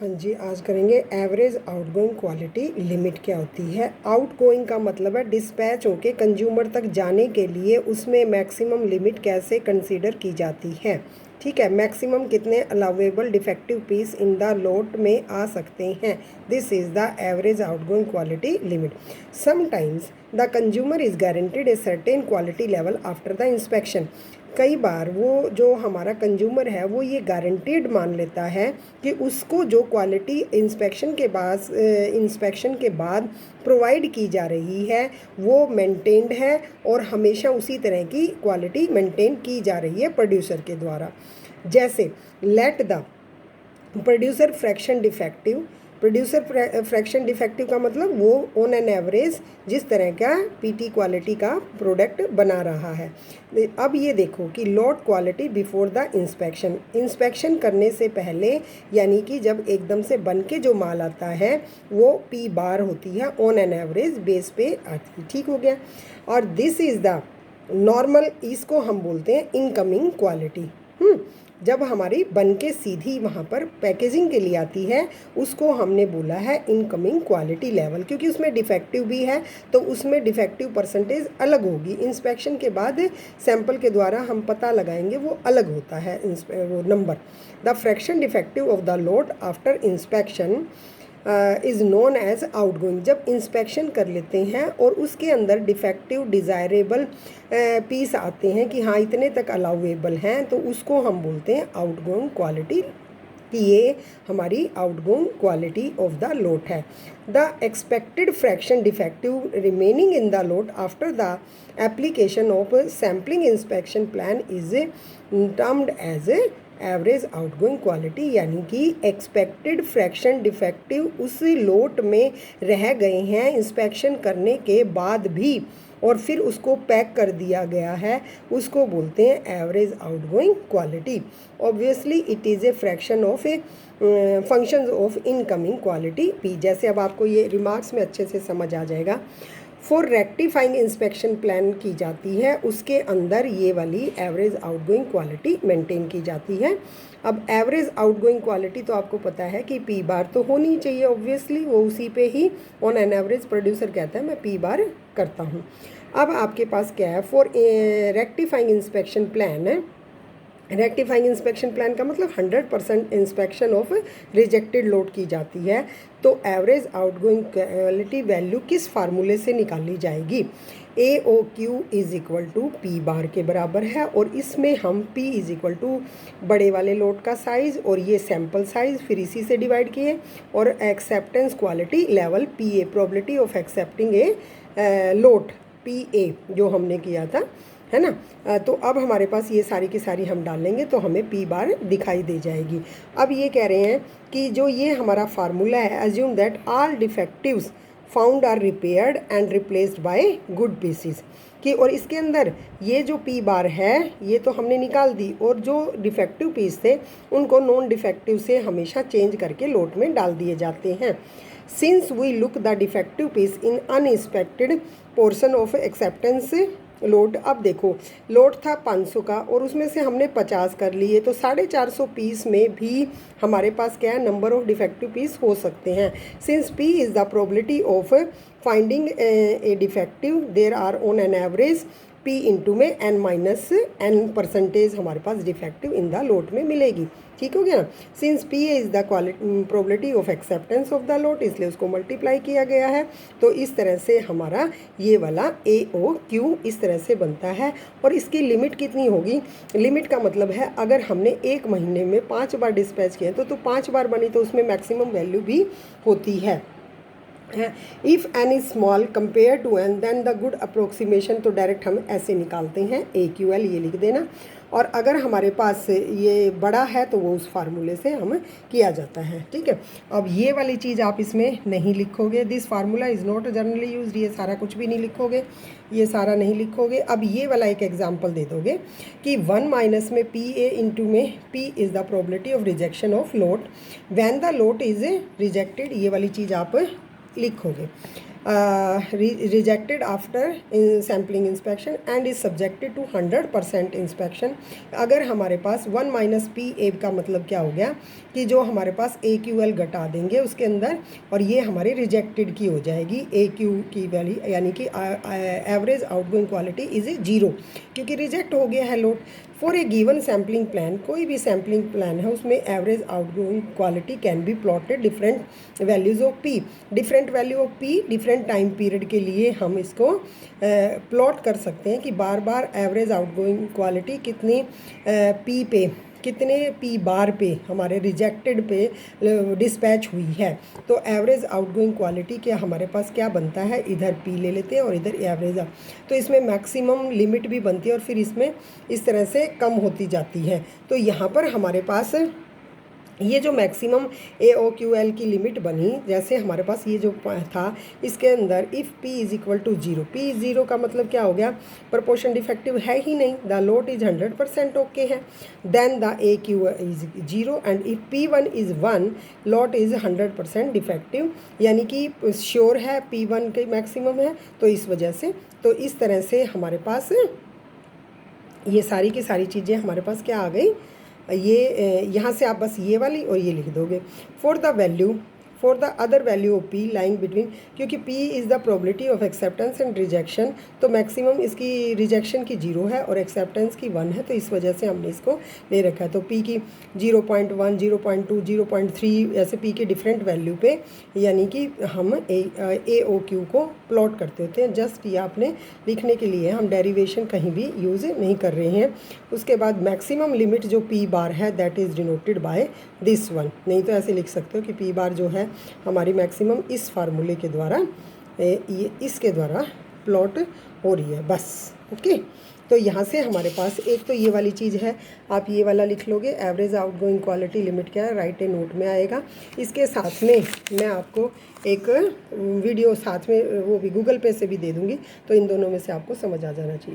हाँ जी, आज करेंगे एवरेज आउटगोइंग क्वालिटी लिमिट क्या होती है। आउटगोइंग का मतलब है डिस्पैच होके कंज्यूमर तक जाने के लिए उसमें मैक्सिमम लिमिट कैसे कंसीडर की जाती है। ठीक है, मैक्सिमम कितने allowable defective piece in the lot में आ सकते हैं। This is the average outgoing quality limit. Sometimes the consumer is guaranteed a certain quality level after the inspection. कई बार वो जो हमारा कंज्यूमर है वो ये गारंटीड मान लेता है कि उसको जो क्वालिटी इंस्पेक्शन के बाद प्रोवाइड की जा रही है वो मेंटेन्ड है और हमेशा उसी तरह की क्वालिटी मेंटेन की जा रही है प्रोड्यूसर के द्वारा। जैसे let the producer fraction defective का मतलब वो ऑन एन एवरेज जिस तरह का पीटी क्वालिटी का प्रोडक्ट बना रहा है। अब ये देखो कि lot quality before the inspection करने से पहले, यानी कि जब एकदम से बन के जो माल आता है वो पी बार होती है, ऑन एन एवरेज बेस पे आती है। ठीक हो गया। और दिस इज़ द नॉर्मल, इसको हम बोलते हैं इनकमिंग क्वालिटी। जब हमारी बन के सीधी वहाँ पर पैकेजिंग के लिए आती है उसको हमने बोला है इनकमिंग क्वालिटी लेवल, क्योंकि उसमें डिफेक्टिव भी है तो उसमें डिफेक्टिव परसेंटेज अलग होगी। इंस्पेक्शन के बाद सैंपल के द्वारा हम पता लगाएंगे वो अलग होता है वो number. The fraction defective of the lot after inspection is known as outgoing. जब इंस्पेक्शन कर लेते हैं और उसके अंदर डिफेक्टिव डिज़ायरेबल पीस आते हैं कि हाँ इतने तक अलाउेबल हैं, तो उसको हम बोलते हैं आउटगोइंग क्वालिटी, कि ये हमारी outgoing quality of the lot है। The expected fraction defective remaining in the lot after the application of sampling inspection plan is termed as average outgoing quality, यानी कि एक्सपेक्टेड फ्रैक्शन डिफेक्टिव उस लोट में रह गए हैं इंस्पेक्शन करने के बाद भी और फिर उसको पैक कर दिया गया है, उसको बोलते हैं average outgoing quality. Obviously it is a fraction of A functions of incoming quality P. जैसे अब आपको ये रिमार्क्स में अच्छे से समझ आ जाएगा। फॉर रेक्टिफाइंग इंस्पेक्शन प्लान की जाती है, उसके अंदर ये वाली एवरेज आउटगोइंग क्वालिटी मेंटेन की जाती है। अब एवरेज आउटगोइंग क्वालिटी तो आपको पता है कि पी बार तो होनी चाहिए, ऑब्वियसली वो उसी पे ही ऑन एन एवरेज प्रोड्यूसर कहता है मैं पी बार करता हूँ। अब आपके पास क्या है, फॉर रेक्टिफाइंग इंस्पेक्शन प्लान है। रेक्टिफाइंग इंस्पेक्शन प्लान का मतलब 100% इंस्पेक्शन ऑफ रिजेक्टेड लोड की जाती है। तो एवरेज आउटगोइंग क्वालिटी वैल्यू किस फार्मूले से निकाली जाएगी। AOQ is equal to P bar के बराबर है और इसमें हम P इज़ इक्वल टू बड़े वाले लोड का साइज़ और ये सैम्पल साइज़ फिर इसी से डिवाइड किए और acceptance quality level PA, probability of accepting a load PA जो हमने किया था, है ना। तो अब हमारे पास ये सारी की सारी हम डालेंगे तो हमें पी बार दिखाई दे जाएगी। अब ये कह रहे हैं कि जो ये हमारा फार्मूला है, assume that all defectives found are repaired and replaced by good pieces, कि और इसके अंदर ये जो पी बार है ये तो हमने निकाल दी और जो डिफेक्टिव पीस थे उनको नॉन डिफेक्टिव से हमेशा चेंज करके लोट में डाल दिए जाते हैं। Since we look the defective piece in uninspected portion of acceptance load. अब देखो लोड था 500 का और उसमें से हमने 50 कर लिए, तो 450 पीस में भी हमारे पास क्या है, नंबर ऑफ डिफेक्टिव पीस हो सकते हैं। Since P is the probability of finding a defective, there are on an average P into में n-n% हमारे पास डिफेक्टिव इन द लोट में मिलेगी। ठीक हो गया ना। Since P is the probability of acceptance of the lot, इसलिए उसको मल्टीप्लाई किया गया है। तो इस तरह से हमारा ये वाला AOQ इस तरह से बनता है। और इसकी लिमिट कितनी होगी, लिमिट का मतलब है अगर हमने एक महीने में 5 बार डिस्पैच किए तो 5 बार बनी तो उसमें मैक्सिमम वैल्यू भी होती है। If n is small compare to N then the good approximation, तो डायरेक्ट हम ऐसे निकालते हैं AQL, ये लिख देना। और अगर हमारे पास ये बड़ा है तो वो उस फार्मूले से हम किया जाता है। ठीक है, अब ये वाली चीज़ आप इसमें नहीं लिखोगे, this formula is not generally used, ये सारा कुछ भी नहीं लिखोगे, ये सारा नहीं लिखोगे। अब ये वाला एक एग्जांपल दे दोगे कि 1 माइनस में PA इंटू में P is the probability of rejection of lot when the lot is rejected, ये वाली चीज़ आप लिखोगे। Rejected after sampling inspection and is subjected to 100% inspection. अगर हमारे पास 1 माइनस PA का मतलब क्या हो गया कि जो हमारे पास AQL घटा देंगे उसके अंदर, और ये हमारी रिजेक्टेड की हो जाएगी AQ की वैल्यू, यानी कि एवरेज आउटगोइंग क्वालिटी इज़ 0, क्योंकि रिजेक्ट हो गया है load. For a given sampling plan, कोई भी सैम्पलिंग प्लान है उसमें average outgoing quality can be plotted different values of P, different value of P different time period के लिए हम इसको प्लॉट कर सकते हैं कि बार बार एवरेज आउटगोइंग क्वालिटी कितनी P पे, कितने P बार पे हमारे रिजेक्टेड पे डिस्पैच हुई है। तो एवरेज आउटगोइंग क्वालिटी क्या हमारे पास क्या बनता है, इधर P ले लेते हैं और इधर एवरेज, तो इसमें मैक्सिमम लिमिट भी बनती है और फिर इसमें इस तरह से कम होती जाती है। तो यहाँ पर हमारे पास ये जो मैक्सिमम AOQL की लिमिट बनी, जैसे हमारे पास ये जो था इसके अंदर if P is equal to 0, P 0 का मतलब क्या हो गया, प्रपोर्शन डिफेक्टिव है ही नहीं, द लोड इज़ 100% ओके है, then the AQ is 0 and if P1 is 1 lot is 100% defective, यानी कि श्योर है P1 के मैक्सिमम है। तो इस वजह से, तो इस तरह से हमारे पास ये सारी की सारी चीज़ें हमारे पास क्या आ गई, ये यहाँ से आप बस ये वाली और ये लिख दोगे। For the value, for the other value of P lying between, क्योंकि P is the probability of acceptance and rejection, तो मैक्सिमम इसकी रिजेक्शन की 0 है और एक्सेप्टेंस की 1 है, तो इस वजह से हमने इसको ले रखा है। तो P की 0.1, 0.2, 0.3 ऐसे P के डिफरेंट वैल्यू पे, यानी कि हम AOQ को प्लॉट करते होते हैं। जस्ट ये आपने लिखने के लिए, हम डेरिवेशन कहीं भी यूज़ नहीं कर रहे हैं। उसके बाद मैक्सिमम लिमिट जो P बार है that is denoted by this one, नहीं तो ऐसे लिख सकते हो कि P बार जो है हमारी मैक्सिमम इस फार्मूले के द्वारा, ये इसके द्वारा प्लॉट हो रही है बस। ओके, तो यहाँ से हमारे पास एक तो ये वाली चीज़ है, आप ये वाला लिख लोगे, एवरेज आउटगोइंग क्वालिटी लिमिट क्या है, राइट ए नोट में आएगा। इसके साथ में मैं आपको एक वीडियो साथ में वो भी गूगल पे से भी दे दूँगी, तो इन दोनों में से आपको समझ आ जाना चाहिए।